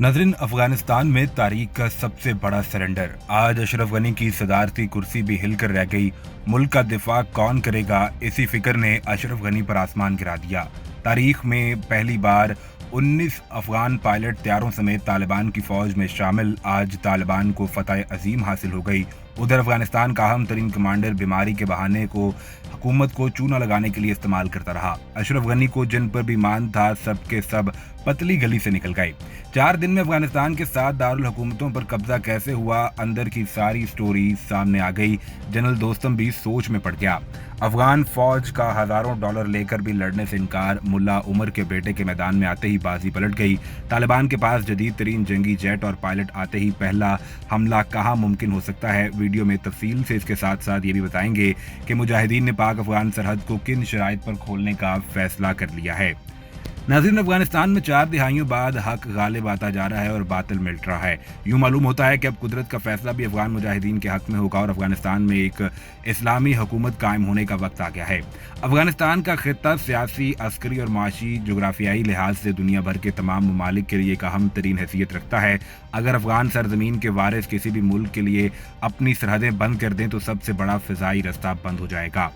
नाज़रीन, अफगानिस्तान में तारीख का सबसे बड़ा सरेंडर। आज अशरफ गनी की सदारती कुर्सी भी हिलकर रह गई। मुल्क का दिफा कौन करेगा, इसी फिक्र ने अशरफ गनी पर आसमान गिरा दिया। तारीख में पहली बार 19 अफगान पायलट तैयारों समेत तालिबान की फौज में शामिल। आज तालिबान को फतह अजीम हासिल हो गई। उधर अफगानिस्तान का अहम तरीन कमांडर बीमारी के बहाने को हुकूमत को चूना लगाने के लिए इस्तेमाल करता रहा। अशरफ गनी को जिन पर भी मान था, सब के सब पतली गली से निकल गए। 4 दिन में अफगानिस्तान के 7 दारुल हुकूमतों पर कब्जा कैसे हुआ, अंदर की सारी स्टोरी सामने आ गई। जनरल दोस्तम भी सोच में पड़ गया। अफगान फौज का हजारों डॉलर लेकर भी लड़ने से इनकार। मुल्ला उमर के बेटे के मैदान में आते ही बाजी पलट गई। तालिबान के पास जदीद तरीन जंगी जेट और पायलट आते ही पहला हमला कहाँ मुमकिन हो सकता है। वीडियो में तफसील से इसके साथ साथ ये भी बताएंगे कि मुजाहिदीन ने पाक अफगान सरहद को किन शराइत पर खोलने का फैसला कर लिया है। नाज़रीन, अफगानिस्तान में 4 दिहाइयों बाद हक गालिब आता जा रहा है और बातिल मिट रहा है। यूं मालूम होता है कि अब कुदरत का फैसला भी अफगान मुजाहिदीन के हक में होगा और अफगानिस्तान में एक इस्लामी हुकूमत कायम होने का वक्त आ गया है। अफगानिस्तान का खित्ता सियासी, अस्करी और माशी जोग्राफियाई लिहाज से दुनिया भर के तमाम ममालिक के लिए एक अहम तरीन हैसियत रखता है। अगर अफगान सरजमीन के वारिस किसी भी मुल्क के लिए अपनी सरहदें बंद कर दें तो सबसे बड़ा फिजाई रास्ता बंद हो जाएगा।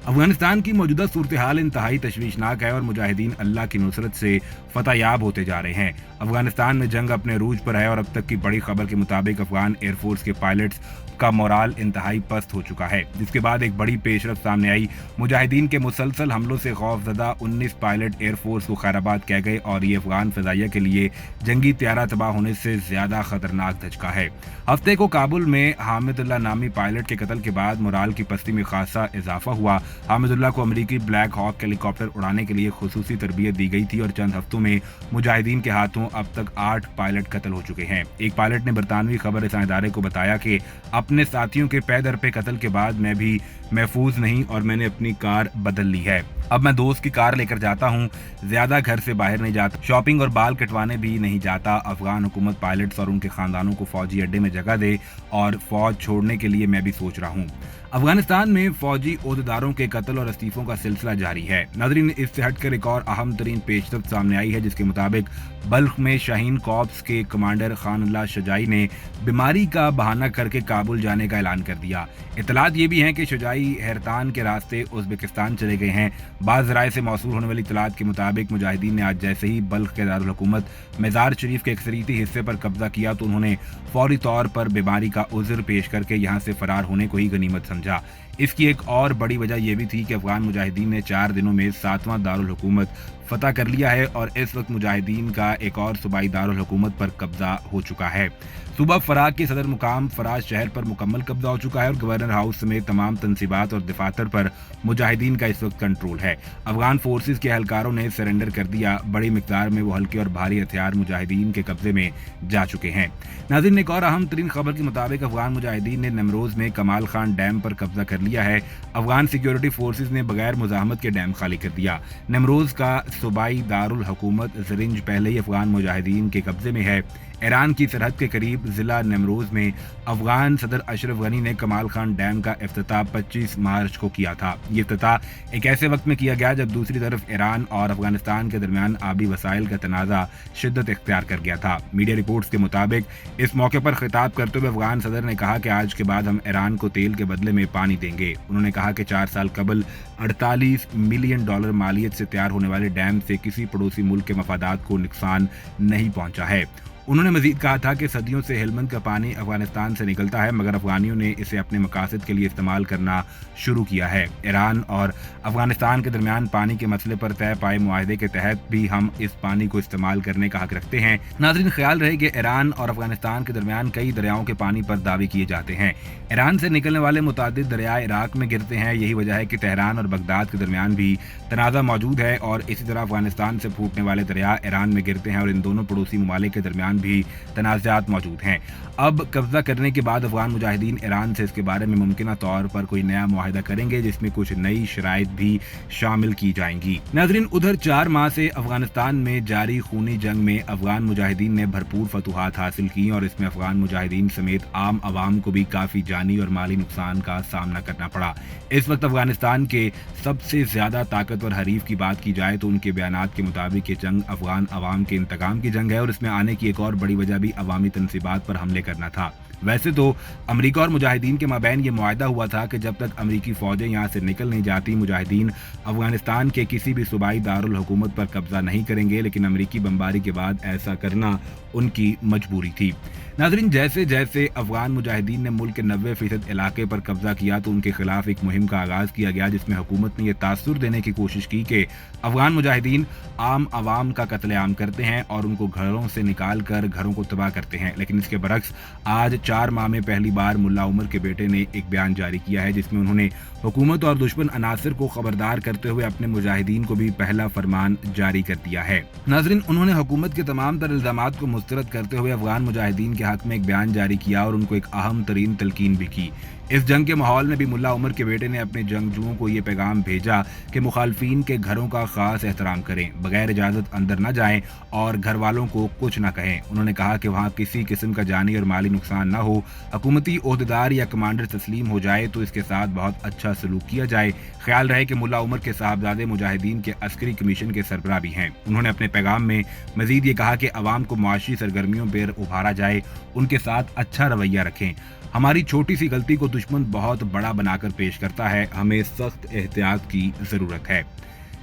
अफगानिस्तान की मौजूदा सूरत हाल इंतहाई तशवीशनाक है और मुजाहिदीन अल्लाह की नुसरत से फतहयाब होते जा रहे हैं। अफगानिस्तान में जंग अपने रूज पर है और अब तक की बड़ी खबर के मुताबिक अफगान एयरफोर्स के पायलट्स का मोराल इंतहाई पस्त हो चुका है, जिसके बाद एक बड़ी पेशरफ सामने आई। मुजाहिदीन के मुसलसल हमलों से खौफजदा 19 पायलट एयरफोर्स को खैराबाद कह गए और ये अफगान फजाइया के लिए जंगी त्यारा तबाह होने से ज्यादा खतरनाक धचका है। हफ्ते को काबुल में हामिदुल्लाह नामी पायलट के कत्ल के बाद मोराल की पस्ती में खासा इजाफा हुआ। हामिदुल्लाह को अमरीकी ब्लैक हॉक हेलीकॉप्टर उड़ाने के लिए खुसूसी तरबियत दी गई थी और चंद हफ्तों में मुजाहिदीन के हाथों अब तक 8 पायलट कत्ल हो चुके हैं। एक पायलट ने बरतानवी खबर रसां इदारे को बताया कि अपने साथियों के पैदर पे कत्ल के बाद मैं भी महफूज नहीं और मैंने अपनी कार बदल ली है। अब मैं दोस्त की कार लेकर जाता हूँ, ज्यादा घर से बाहर नहीं जाता, शॉपिंग और बाल कटवाने भी नहीं जाता। अफगान हुकूमत पायलट्स और उनके खानदानों को फौजी अड्डे में जगह दे और फौज छोड़ने के लिए मैं भी सोच रहा हूँ। अफगानिस्तान में फौजी ओहदेदारों के कत्ल और इस्तीफों का सिलसिला जारी है। नाज़रीन, इससे हटकर एक और अहम तरीन पेशरफ्त सामने आई है, जिसके मुताबिक बल्ख में शाहीन कॉर्प्स के कमांडर खानुल्लाह शजाई ने बीमारी का बहाना करके काबुल जाने का ऐलान कर दिया। इतलात ये भी हैं कि शजाई हैरतान के रास्ते उज़्बेकिस्तान चले गए हैं। बाज़ ज़राए से मौसूल होने वाली इतलात के मुताबिक मुजाहिदीन ने आज जैसे ही बल्ख के दारुल हुकूमत मज़ार शरीफ के अक्सरियती हिस्से पर कब्जा किया तो उन्होंने फौरी तौर पर बीमारी का उज़्र पेश करके यहाँ से फरार होने को ही गनीमत समझा। इसकी एक और बड़ी वजह यह भी थी कि अफगान मुजाहिदीन ने 4 दिनों में 7वां दारुल हुकूमत फतह कर लिया है और इस वक्त मुजाहिदीन का एक और सूबाई दारुल हुकूमत पर कब्जा हो चुका है। सूबा फराग के सदर मुकाम फराज शहर पर मुकम्मल कब्जा हो चुका है और गवर्नर हाउस समेत तमाम तनसीबात और दफातर पर मुजाहिदीन का इस वक्त कंट्रोल है। अफगान फोर्सेज के एहलकारों ने सरेंडर कर दिया। बड़ी मिकदार में वो हल्के और भारी हथियार मुजाहिदीन के कब्जे में जा चुके हैं। नाज़रीन, एक और अहम तरीन खबर के मुताबिक अफगान मुजाहिदीन ने नमरोज में कमाल खान डैम पर कब्जा कर लिया है। अफगान सिक्योरिटी फोर्सेज ने बगैर मुजाहमत के डैम खाली कर दिया। नमरोज का सूबाई दारुल हुकूमत ज़रिंज पहले ही अफगान मुजाहिदीन के कब्जे में है। ईरान की सरहद के करीब जिला नमरोज में अफगान सदर अशरफ गनी ने कमाल खान डैम का इफ्तिताह 25 मार्च को किया था। ये इफ्तिताह एक ऐसे वक्त में किया गया जब दूसरी तरफ ईरान और अफगानिस्तान के दरमियान आबी वसाइल का तनाज़ा शिद्दत इख्तियार कर गया था। मीडिया रिपोर्ट्स के मुताबिक इस मौके पर खिताब करते हुए अफगान सदर ने कहा कि आज के बाद हम ईरान को तेल के बदले में पानी देंगे। उन्होंने कहा कि 4 साल कबल 48 मिलियन डॉलर मालियत से तैयार होने वाले डैम से किसी पड़ोसी मुल्क के मफादात को नुकसान नहीं पहुंचा है। उन्होंने मजीद कहा था कि सदियों से हेलमंद का पानी अफगानिस्तान से निकलता है, मगर अफगानियों ने इसे अपने मकासद के लिए इस्तेमाल करना शुरू किया है। ईरान और अफगानिस्तान के दरमियान पानी के मसले पर तय पाए मुआहदे के तहत भी हम इस पानी को इस्तेमाल करने का हक रखते हैं। नाज़रीन, ख्याल रहे कि ईरान और अफगानिस्तान के दरमियान कई दरियाओं के पानी पर दावे किए जाते हैं। ईरान से निकलने वाले मुतादिद दरिया इराक में गिरते हैं। यही वजह है कि तेहरान और बगदाद के दरमियान भी तनाज़ा मौजूद है और इसी तरह अफगानिस्तान से फूटने वाले दरिया ईरान में गिरते हैं और इन दोनों पड़ोसी ममालिक के दरमियान भी तनाज़ात मौजूद हैं। अब कब्जा करने के बाद अफगान मुजाहिदीन ईरान से इसके बारे में मुमकिन तौर पर कोई नया मुआहिदा करेंगे जिसमें कुछ नई शराइत भी शामिल की जाएंगी। नाज़रीन, उधर 4 माह से अफगानिस्तान में जारी खूनी जंग में अफगान मुजाहिदीन ने भरपूर फतूहात हासिल की और इसमें अफगान मुजाहिदीन समेत आम आवाम को भी काफ़ी जानी और माली नुकसान का सामना करना पड़ा। इस वक्त अफगानिस्तान के सबसे ज़्यादा ताकतवर हरीफ की बात की जाए तो उनके बयानात के मुताबिक ये जंग अफगान आवाम के इंतकाम की जंग है और इसमें आने की एक और बड़ी वजह भी अवामी तनसीबात पर हमले करना था। वैसे तो अमेरिका और मुजाहिदीन के माबैन ये मुआहदा हुआ था कि जब तक अमेरिकी फौजें यहाँ से निकल नहीं जाती, मुजाहिदीन अफगानिस्तान के किसी भी सूबाई दारुल हुकूमत पर कब्जा नहीं करेंगे, लेकिन अमेरिकी बमबारी के बाद ऐसा करना उनकी मजबूरी थी। नाज़रीन, जैसे जैसे अफगान मुजाहिदीन ने मुल्क के 90% इलाके पर कब्जा किया तो उनके खिलाफ एक मुहिम का आगाज़ किया गया, जिसमें हुकूमत ने यह तासुर देने की कोशिश की कि अफगान मुजाहिदीन आम आवाम का कत्लेआम करते हैं और उनको घरों से निकाल कर घरों को तबाह करते हैं। लेकिन इसके बरक्स आज 4 माह में पहली बार मुल्ला उमर के बेटे ने एक बयान जारी किया है, जिसमें उन्होंने हुकूमत और दुश्मन अनासर को खबरदार करते हुए अपने मुजाहिदीन को भी पहला फरमान जारी कर दिया है। नाज़रीन, उन्होंने हुकूमत के तमाम तर इल्ज़ामात को मुस्तरद करते हुए अफगान मुजाहिदीन के हक में एक बयान जारी किया और उनको एक अहम तरीन तलकीन भी की। इस जंग के माहौल में भी मुल्ला उमर के बेटे ने अपने जंगजुओं को ये पैगाम भेजा कि मुखालफीन के घरों का खास एहतराम करें, बगैर इजाज़त अंदर न जाएं और घर वालों को कुछ न कहें। उन्होंने कहा कि वहाँ किसी किस्म का जानी और माली नुकसान न हो, हुकूमती ओहदेदार या कमांडर तस्लीम हो जाए तो इसके साथ बहुत अच्छा सलूक किया जाए। ख्याल रहे कि मुल्ला उमर के साहबजादे मुजाहिदीन के अस्करी कमीशन के सरबराह भी हैं। उन्होंने अपने पैगाम में मजीद ये कहा कि अवाम को मुआशी सरगर्मियों पर उभारा जाए, उनके साथ अच्छा रवैया रखें। हमारी छोटी सी गलती को दुश्मन बहुत बड़ा बनाकर पेश करता है, हमें सख्त एहतियात की ज़रूरत है।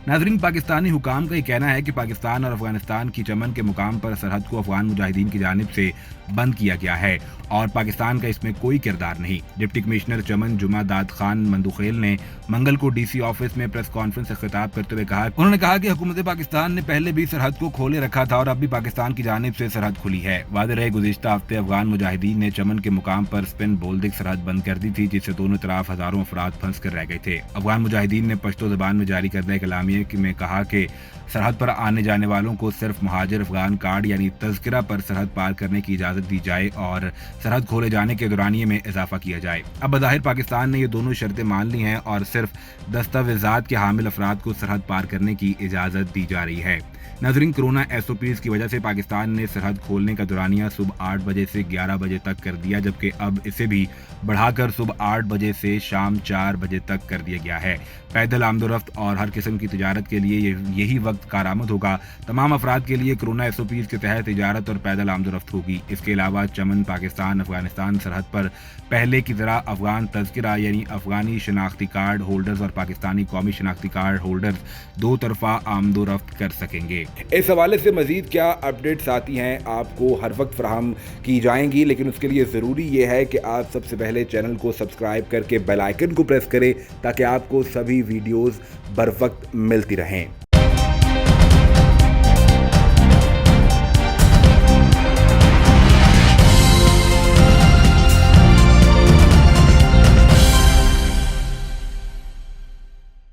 नाज़रीन, पाकिस्तानी हुकाम का ये कहना है कि पाकिस्तान और अफगानिस्तान की चमन के मुकाम पर सरहद को अफगान मुजाहिदीन की जानिब से बंद किया गया है और पाकिस्तान का इसमें कोई किरदार नहीं। डिप्टी कमिश्नर चमन जुमा दाद खान मंदुखेल ने मंगल को DC ऑफिस में प्रेस कॉन्फ्रेंस से खिताब करते हुए कहा, उन्होंने कहा कि हुकूमत पाकिस्तान ने पहले भी सरहद को खोले रखा था और अब भी पाकिस्तान की जानिब से सरहद खुली है। वाज़ेह रहे गुज़िश्ता हफ्ते अफगान मुजाहिदीन ने चमन के मुकाम पर स्पिन बोल्दिक सरहद बंद कर दी थी, जिससे दोनों तरफ हजारों अफराद फंस कर रह गए थे। अफगान मुजाहिदीन ने पश्तो ज़बान में जारी करदा एक एलामिया में कहा कि सरहद पर आने जाने वालों को सिर्फ महाजिर अफगान कार्ड यानी तज़किरा पर सरहद पार करने की इजाज़त दी जाए और सरहद खोले जाने के दौरानिये में इजाफा किया जाए। अब बज़ाहिर पाकिस्तान ने ये दोनों शर्तें मान ली हैं और सिर्फ दस्तावेज़ात के हामिल अफराद को सरहद पार करने की इजाज़त दी जा रही है। नाज़रीन, कोरोना SOPs की वजह से पाकिस्तान ने सरहद खोलने का दौरानिया सुबह 8 बजे से 11 बजे तक कर दिया, जबकि अब इसे भी बढ़ाकर सुबह 8 बजे से शाम 4 बजे तक कर दिया गया है। पैदल आमदोरफ्त और हर किस्म की तिजारत के लिए यही वक्त कारआमद होगा। तमाम अफराद के लिए कोरोना SOPs के तहत तिजारत और पैदल आमदोरफ्त होगी। इसके अलावा चमन पाकिस्तान अफगानिस्तान सरहद पर पहले की तरह अफगान तज़किरा यानी अफगानी शनाख्ती कार्ड होल्डर्स और पाकिस्तानी कौमी शनाख्ती कार्ड होल्डर्स दो तरफा आमदोरफ्त कर सकेंगे। इस हवाले से मजीद क्या अपडेट्स आती हैं आपको हर वक्त फराहम की जाएंगी, लेकिन उसके लिए ज़रूरी ये है कि आप सबसे पहले चैनल को सब्सक्राइब करके बेल आइकन को प्रेस करें ताकि आपको सभी वीडियोज़ बर वक्त मिलती रहें।